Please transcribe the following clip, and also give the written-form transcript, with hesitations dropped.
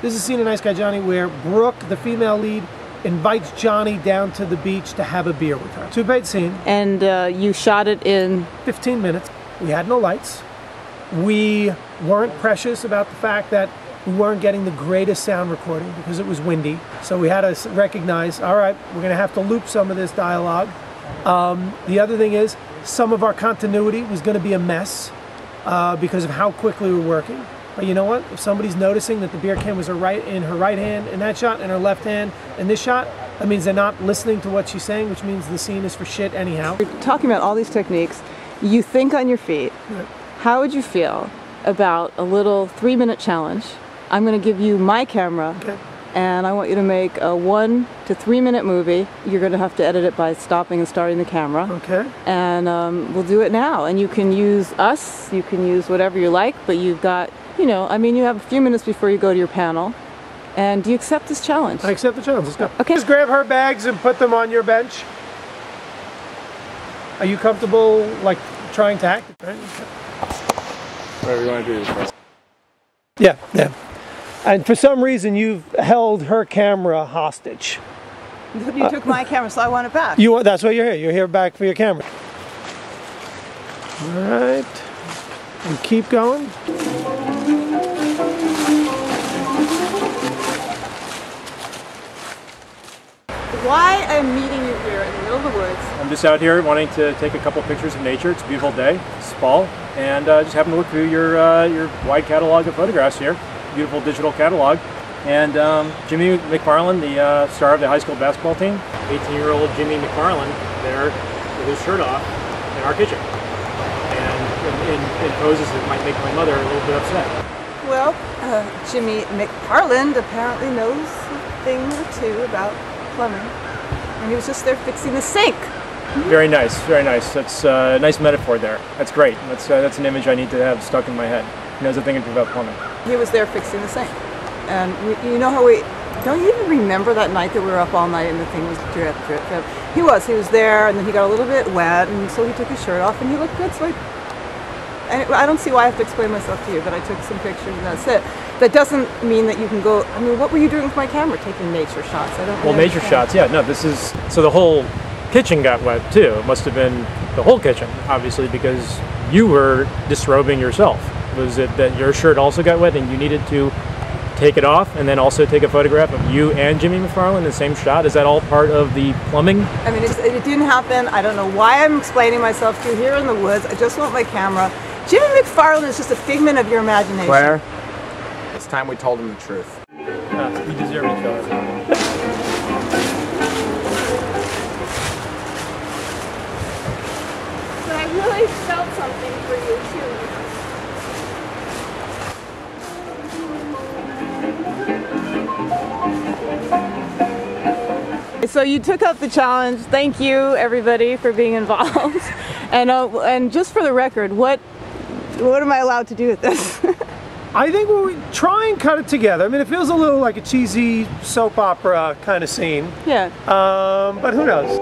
This is a scene in Nice Guy Johnny where Brooke, the female lead, invites Johnny down to the beach to have a beer with her. Two-page scene. And you shot it in 15 minutes. We had no lights. We weren't precious about the fact that we weren't getting the greatest sound recording because it was windy. So we had to recognize, all right, we're gonna have to loop some of this dialogue. The other thing is, some of our continuity was gonna be a mess because of how quickly we were working. But you know what? If somebody's noticing that the beer can was in her right hand in that shot and her left hand in this shot, that means they're not listening to what she's saying, which means the scene is for shit anyhow. You're talking about all these techniques. You think on your feet. Right. How would you feel about a little 3-minute challenge? I'm going to give you my camera, Okay. and I want you to make a 1 to 3 minute movie. You're going to have to edit it by stopping and starting the camera. Okay. And we'll do it now. And you can use us, you can use whatever you like, but you've got, you know, I mean, you have a few minutes before you go to your panel. And do you accept this challenge? I accept the challenge. Let's go. Okay. Just grab her bags and put them on your bench. Are you comfortable, like, trying to act? Right? Whatever you want to do. Yeah, yeah. And for some reason, you've held her camera hostage. You took my camera, so I want it back. That's why you're here. You're here back for your camera. All right. And keep going. Why I'm meeting you here in the middle of the woods. I'm just out here wanting to take a couple pictures of nature. It's a beautiful day. It's fall, and just happen to look through your wide catalog of photographs here. Beautiful digital catalog. And Jimmy McFarland, the star of the high school basketball team, 18-year-old Jimmy McFarland, there with his shirt off in our kitchen, and in poses that might make my mother a little bit upset. Well, Jimmy McFarland apparently knows a thing or two about plumbing, and he was just there fixing the sink. Very nice, very nice. That's a nice metaphor there. That's great. That's an image I need to have stuck in my head. He knows a thing or two about plumbing. He was there fixing the sink, and you know how don't you even remember that night that we were up all night and the thing was drip, drip, drip? He was there, and then he got a little bit wet, and so he took his shirt off, and he looked good. So I don't see why I have to explain myself to you, but I took some pictures and that's it. That doesn't mean that you can go, I mean, what were you doing with my camera? Taking nature shots? I don't know. Well, nature shots, yeah. No, this is, so the whole kitchen got wet too. It must have been the whole kitchen, obviously, because you were disrobing yourself. Was it that your shirt also got wet and you needed to take it off and then also take a photograph of you and Jimmy McFarland in the same shot? Is that all part of the plumbing? I mean, it didn't happen. I don't know why I'm explaining myself to you here in the woods. I just want my camera. Jimmy McFarland is just a figment of your imagination. Claire, it's time we told him the truth. You deserve each other. But I really felt something for you too. So you took up the challenge. Thank you, everybody, for being involved. And just for the record, what am I allowed to do with this? I think we'll try and cut it together. I mean, it feels a little like a cheesy soap opera kind of scene. Yeah. But who knows?